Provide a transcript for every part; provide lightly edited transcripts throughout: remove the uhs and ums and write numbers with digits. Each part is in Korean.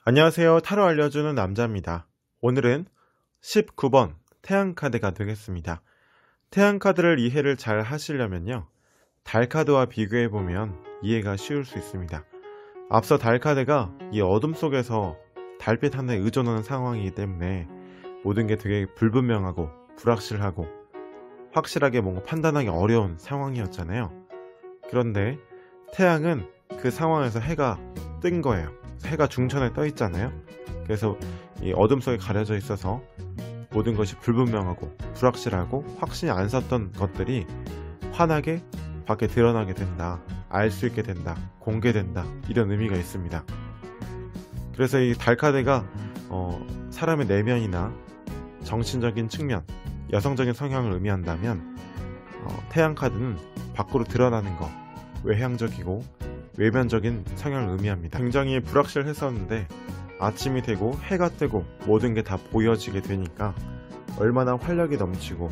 안녕하세요. 타로 알려주는 남자입니다. 오늘은 19번 태양카드가 되겠습니다. 태양카드를 이해를 잘 하시려면요, 달카드와 비교해보면 이해가 쉬울 수 있습니다. 앞서 달카드가 이 어둠 속에서 달빛 하나에 의존하는 상황이기 때문에 모든 게 되게 불분명하고 불확실하고 확실하게 뭔가 판단하기 어려운 상황이었잖아요. 그런데 태양은 그 상황에서 해가 뜬 거예요. 해가 중천에 떠 있잖아요. 그래서 이 어둠 속에 가려져 있어서 모든 것이 불분명하고 불확실하고 확신이 안 섰던 것들이 환하게 밖에 드러나게 된다, 알 수 있게 된다, 공개된다, 이런 의미가 있습니다. 그래서 이 달카드가 사람의 내면이나 정신적인 측면, 여성적인 성향을 의미한다면 태양카드는 밖으로 드러나는 것, 외향적이고 외면적인 성향을 의미합니다. 굉장히 불확실했었는데 아침이 되고 해가 뜨고 모든 게 다 보여지게 되니까 얼마나 활력이 넘치고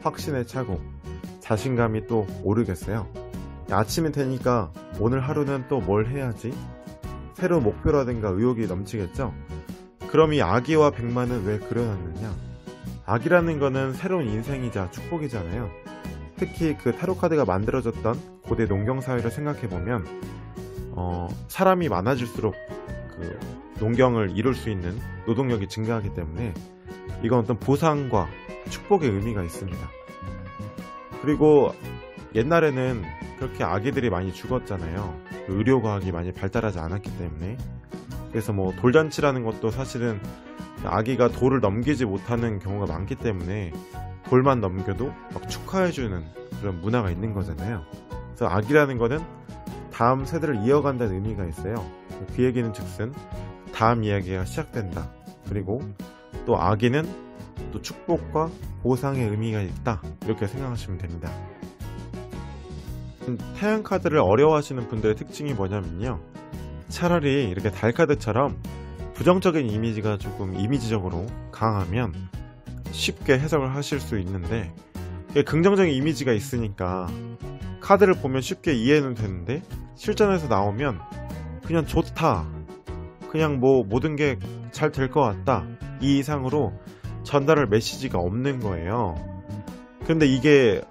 확신에 차고 자신감이 또 오르겠어요. 아침이 되니까 오늘 하루는 또 뭘 해야지? 새로운 목표라든가 의욕이 넘치겠죠? 그럼 이 아기와 백마는 왜 그려놨느냐? 아기라는 거는 새로운 인생이자 축복이잖아요. 특히 그 타로카드가 만들어졌던 고대 농경사회를 생각해보면 사람이 많아질수록 그 농경을 이룰 수 있는 노동력이 증가하기 때문에 이건 어떤 보상과 축복의 의미가 있습니다. 그리고 옛날에는 그렇게 아기들이 많이 죽었잖아요. 의료과학이 많이 발달하지 않았기 때문에. 그래서 뭐 돌잔치라는 것도 사실은 아기가 돌을 넘기지 못하는 경우가 많기 때문에 돌만 넘겨도 막 축하해주는 그런 문화가 있는 거잖아요. 그래서 아기라는 거는 다음 세대를 이어간다는 의미가 있어요. 그 얘기는 즉슨 다음 이야기가 시작된다. 그리고 또 아기는 또 축복과 보상의 의미가 있다, 이렇게 생각하시면 됩니다. 태양카드를 어려워하시는 분들의 특징이 뭐냐면요, 차라리 이렇게 달카드처럼 부정적인 이미지가 조금 이미지적으로 강하면 쉽게 해석을 하실 수 있는데, 긍정적인 이미지가 있으니까 카드를 보면 쉽게 이해는 되는데 실전에서 나오면 그냥 좋다, 그냥 뭐 모든 게 잘 될 것 같다, 이 이상으로 전달할 메시지가 없는 거예요. 그런데 이게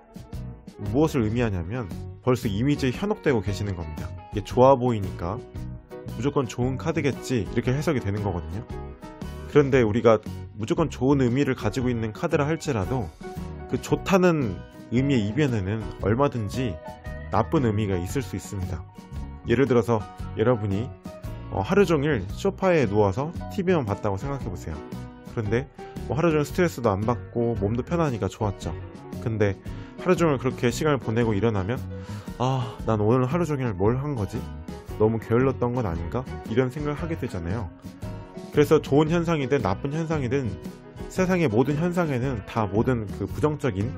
무엇을 의미하냐면 벌써 이미지에 현혹되고 계시는 겁니다. 이게 좋아 보이니까 무조건 좋은 카드겠지, 이렇게 해석이 되는 거거든요. 그런데 우리가 무조건 좋은 의미를 가지고 있는 카드라 할지라도 그 좋다는 의미의 이면에는 얼마든지 나쁜 의미가 있을 수 있습니다. 예를 들어서 여러분이 하루 종일 소파에 누워서 TV만 봤다고 생각해 보세요. 그런데 하루 종일 스트레스도 안 받고 몸도 편하니까 좋았죠. 근데 하루 종일 그렇게 시간을 보내고 일어나면 난 오늘 하루 종일 뭘 한 거지? 너무 게을렀던 건 아닌가? 이런 생각을 하게 되잖아요. 그래서 좋은 현상이든 나쁜 현상이든 세상의 모든 현상에는 다 모든 그 부정적인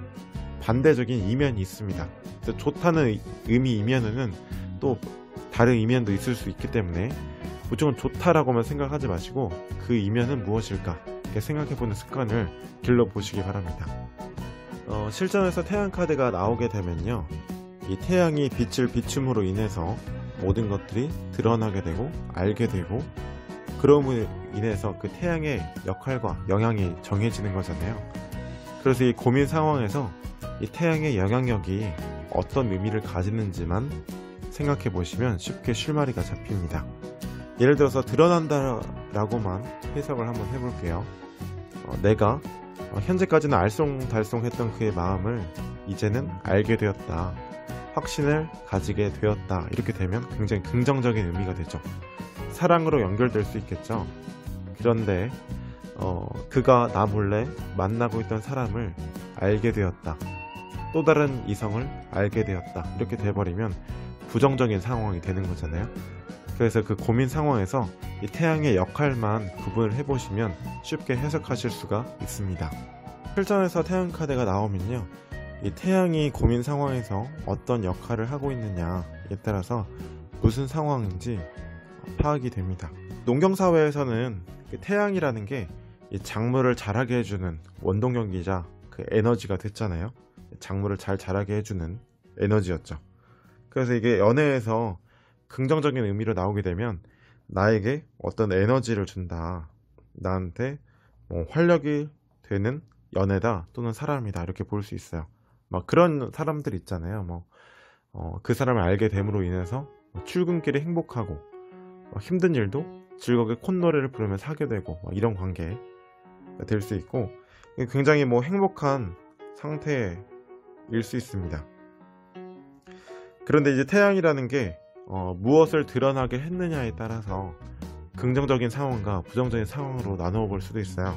반대적인 이면이 있습니다. 그래서 좋다는 의미 이면에는 또 다른 이면도 있을 수 있기 때문에 무조건 좋다라고만 생각하지 마시고 그 이면은 무엇일까 이렇게 생각해보는 습관을 길러보시기 바랍니다. 실전에서 태양카드가 나오게 되면요, 이 태양이 빛을 비춤으로 인해서 모든 것들이 드러나게 되고 알게 되고, 그럼으로 인해서 그 태양의 역할과 영향이 정해지는 거잖아요. 그래서 이 고민 상황에서 이 태양의 영향력이 어떤 의미를 가지는지만 생각해 보시면 쉽게 실마리가 잡힙니다. 예를 들어서 드러난다 라고만 해석을 한번 해볼게요. 내가 현재까지는 알쏭달쏭 했던 그의 마음을 이제는 알게 되었다, 확신을 가지게 되었다, 이렇게 되면 굉장히 긍정적인 의미가 되죠. 사랑으로 연결될 수 있겠죠. 그런데 그가 나 몰래 만나고 있던 사람을 알게 되었다, 또 다른 이성을 알게 되었다, 이렇게 돼버리면 부정적인 상황이 되는 거잖아요. 그래서 그 고민 상황에서 이 태양의 역할만 구분을 해보시면 쉽게 해석하실 수가 있습니다. 실전에서 태양카드가 나오면요, 이 태양이 고민 상황에서 어떤 역할을 하고 있느냐에 따라서 무슨 상황인지 파악이 됩니다. 농경사회에서는 그 태양이라는 게 이 작물을 자라게 해주는 원동력이자 그 에너지가 됐잖아요. 작물을 잘 자라게 해주는 에너지였죠. 그래서 이게 연애에서 긍정적인 의미로 나오게 되면 나에게 어떤 에너지를 준다, 나한테 뭐 활력이 되는 연애다 또는 사람이다 이렇게 볼 수 있어요. 막 그런 사람들 있잖아요. 그 사람을 알게 됨으로 인해서 출근길에 행복하고 힘든 일도 즐겁게 콧노래를 부르면서 하게 되고 이런 관계가 될 수 있고, 굉장히 행복한 상태일 수 있습니다. 그런데 이제 태양이라는 게 무엇을 드러나게 했느냐에 따라서 긍정적인 상황과 부정적인 상황으로 나누어 볼 수도 있어요.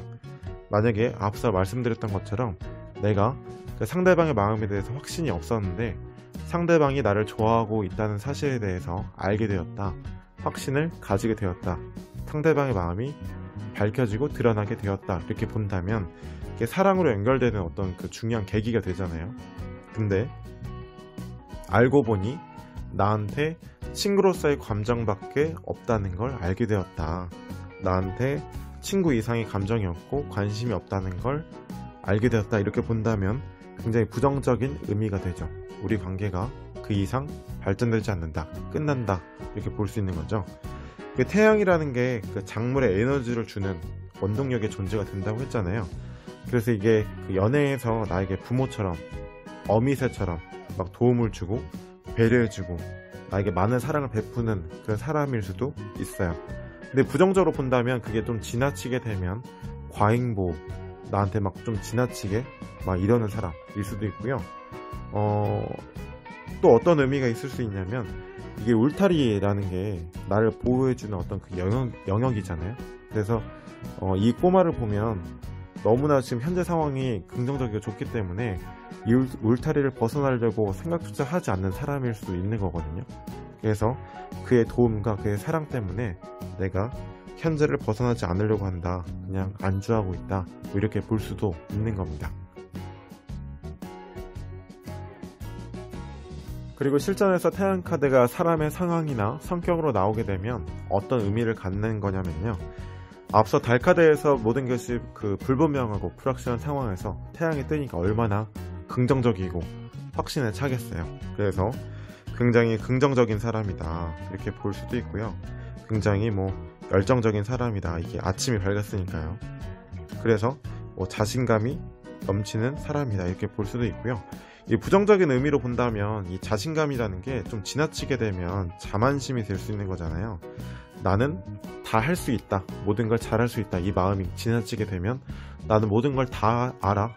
만약에 앞서 말씀드렸던 것처럼 내가 그 상대방의 마음에 대해서 확신이 없었는데 상대방이 나를 좋아하고 있다는 사실에 대해서 알게 되었다, 확신을 가지게 되었다, 상대방의 마음이 밝혀지고 드러나게 되었다 이렇게 본다면 이게 사랑으로 연결되는 어떤 그 중요한 계기가 되잖아요. 근데 알고 보니 나한테 친구로서의 감정밖에 없다는 걸 알게 되었다, 나한테 친구 이상의 감정이 없고 관심이 없다는 걸 알게 되었다 이렇게 본다면 굉장히 부정적인 의미가 되죠. 우리 관계가 그 이상 발전되지 않는다, 끝난다 이렇게 볼 수 있는 거죠. 그 태양이라는 게 그 작물에 에너지를 주는 원동력의 존재가 된다고 했잖아요. 그래서 이게 그 연애에서 나에게 부모처럼 어미새처럼 막 도움을 주고 배려해주고 나에게 많은 사랑을 베푸는 그런 사람일 수도 있어요. 근데 부정적으로 본다면 그게 좀 지나치게 되면 과잉보호, 나한테 막 좀 지나치게 막 이러는 사람일 수도 있고요. 또 어떤 의미가 있을 수 있냐면 이게 울타리라는 게 나를 보호해주는 어떤 그 영역이잖아요. 그래서 이 꼬마를 보면 너무나 지금 현재 상황이 긍정적이고 좋기 때문에 이 울타리를 벗어나려고 생각조차 하지 않는 사람일 수도 있는 거거든요. 그래서 그의 도움과 그의 사랑 때문에 내가 현재를 벗어나지 않으려고 한다, 그냥 안주하고 있다 이렇게 볼 수도 있는 겁니다. 그리고 실전에서 태양카드가 사람의 상황이나 성격으로 나오게 되면 어떤 의미를 갖는 거냐면요, 앞서 달카드에서 모든 것이 그 불분명하고 불확실한 상황에서 태양이 뜨니까 얼마나 긍정적이고 확신에 차겠어요. 그래서 굉장히 긍정적인 사람이다 이렇게 볼 수도 있고요, 굉장히 열정적인 사람이다, 이게 아침이 밝았으니까요. 그래서 자신감이 넘치는 사람이다 이렇게 볼 수도 있고요. 이 부정적인 의미로 본다면 이 자신감이라는 게 좀 지나치게 되면 자만심이 될 수 있는 거잖아요. 나는 다 할 수 있다, 모든 걸 잘할 수 있다, 이 마음이 지나치게 되면 나는 모든 걸 다 알아,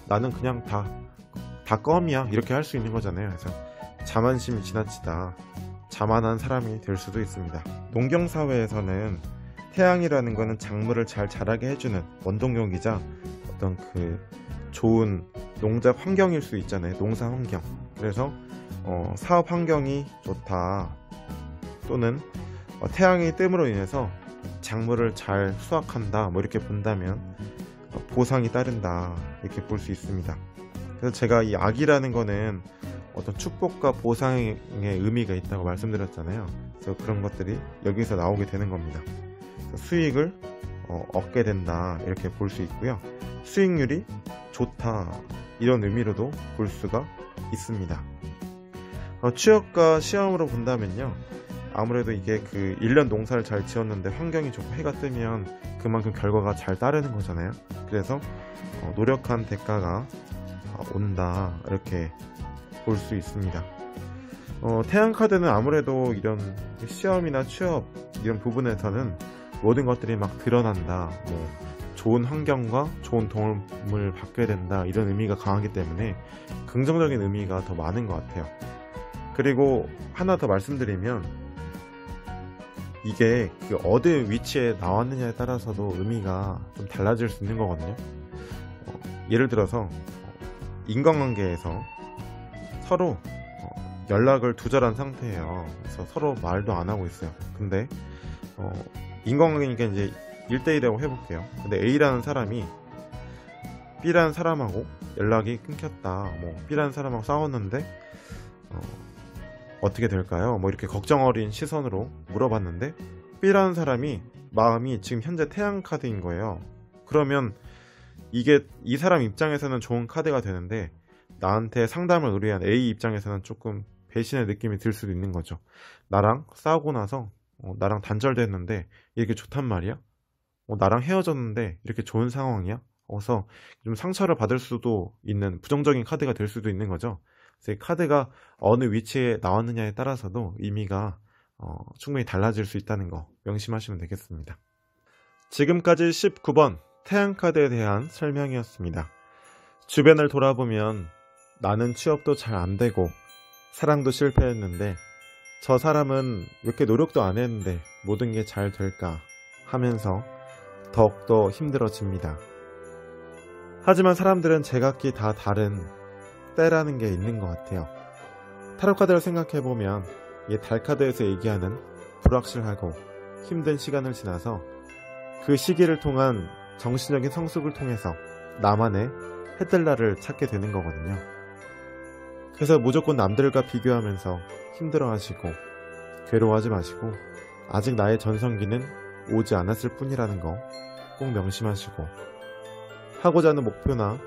나는 그냥 다 껌이야 이렇게 할 수 있는 거잖아요. 그래서 자만심이 지나치다, 자만한 사람이 될 수도 있습니다. 농경사회에서는 태양이라는 거는 작물을 잘 자라게 해주는 원동력이자 어떤 그 좋은 농작 환경일 수 있잖아요. 농사 환경. 그래서 사업 환경이 좋다, 또는 태양이 뜸으로 인해서 작물을 잘 수확한다 이렇게 본다면 보상이 따른다 이렇게 볼 수 있습니다. 그래서 제가 이 악이라는 거는 어떤 축복과 보상의 의미가 있다고 말씀드렸잖아요. 그래서 그런 것들이 여기서 나오게 되는 겁니다. 수익을 얻게 된다 이렇게 볼 수 있고요, 수익률이 좋다 이런 의미로도 볼 수가 있습니다. 취업과 시험으로 본다면요, 아무래도 이게 그 1년 농사를 잘 지었는데 환경이 좋고 해가 뜨면 그만큼 결과가 잘 따르는 거잖아요. 그래서 노력한 대가가 온다 이렇게 볼 수 있습니다. 태양카드는 아무래도 이런 시험이나 취업 이런 부분에서는 모든 것들이 막 드러난다, 좋은 환경과 좋은 도움을 받게 된다 이런 의미가 강하기 때문에 긍정적인 의미가 더 많은 것 같아요. 그리고 하나 더 말씀드리면 이게 그 어느 위치에 나왔느냐에 따라서도 의미가 좀 달라질 수 있는 거거든요. 예를 들어서 인간관계에서 서로 연락을 두절한 상태예요. 그래서 서로 말도 안 하고 있어요. 근데 인간관계니까 이제 1대1이라고 해볼게요. 근데 A라는 사람이 B라는 사람하고 연락이 끊겼다, B라는 사람하고 싸웠는데 어떻게 될까요? 이렇게 걱정 어린 시선으로 물어봤는데 B라는 사람이 마음이 지금 현재 태양 카드인 거예요. 그러면 이게 이 사람 입장에서는 좋은 카드가 되는데 나한테 상담을 의뢰한 A 입장에서는 조금 배신의 느낌이 들 수도 있는 거죠. 나랑 싸우고 나서 나랑 단절됐는데 이렇게 좋단 말이야? 나랑 헤어졌는데 이렇게 좋은 상황이야? 그래서 좀 상처를 받을 수도 있는 부정적인 카드가 될 수도 있는 거죠. 그래서 이 카드가 어느 위치에 나왔느냐에 따라서도 의미가 충분히 달라질 수 있다는 거 명심하시면 되겠습니다. 지금까지 19번 태양카드에 대한 설명이었습니다. 주변을 돌아보면 나는 취업도 잘 안되고 사랑도 실패했는데 저 사람은 왜 이렇게 노력도 안 했는데 모든 게 잘 될까 하면서 더욱더 힘들어집니다. 하지만 사람들은 제각기 다 다른 때라는 게 있는 것 같아요. 타로카드를 생각해보면 이 달카드에서 얘기하는 불확실하고 힘든 시간을 지나서 그 시기를 통한 정신적인 성숙을 통해서 나만의 해뜰 날을 찾게 되는 거거든요. 그래서 무조건 남들과 비교하면서 힘들어하시고 괴로워하지 마시고 아직 나의 전성기는 오지 않았을 뿐이라는 거 꼭 명심하시고 하고자 하는 목표나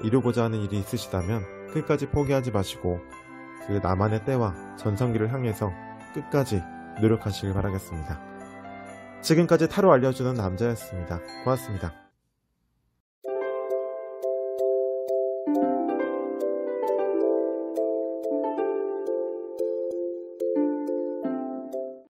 이루고자 하는 일이 있으시다면 끝까지 포기하지 마시고 그 나만의 때와 전성기를 향해서 끝까지 노력하시길 바라겠습니다. 지금까지 타로 알려주는 남자였습니다. 고맙습니다.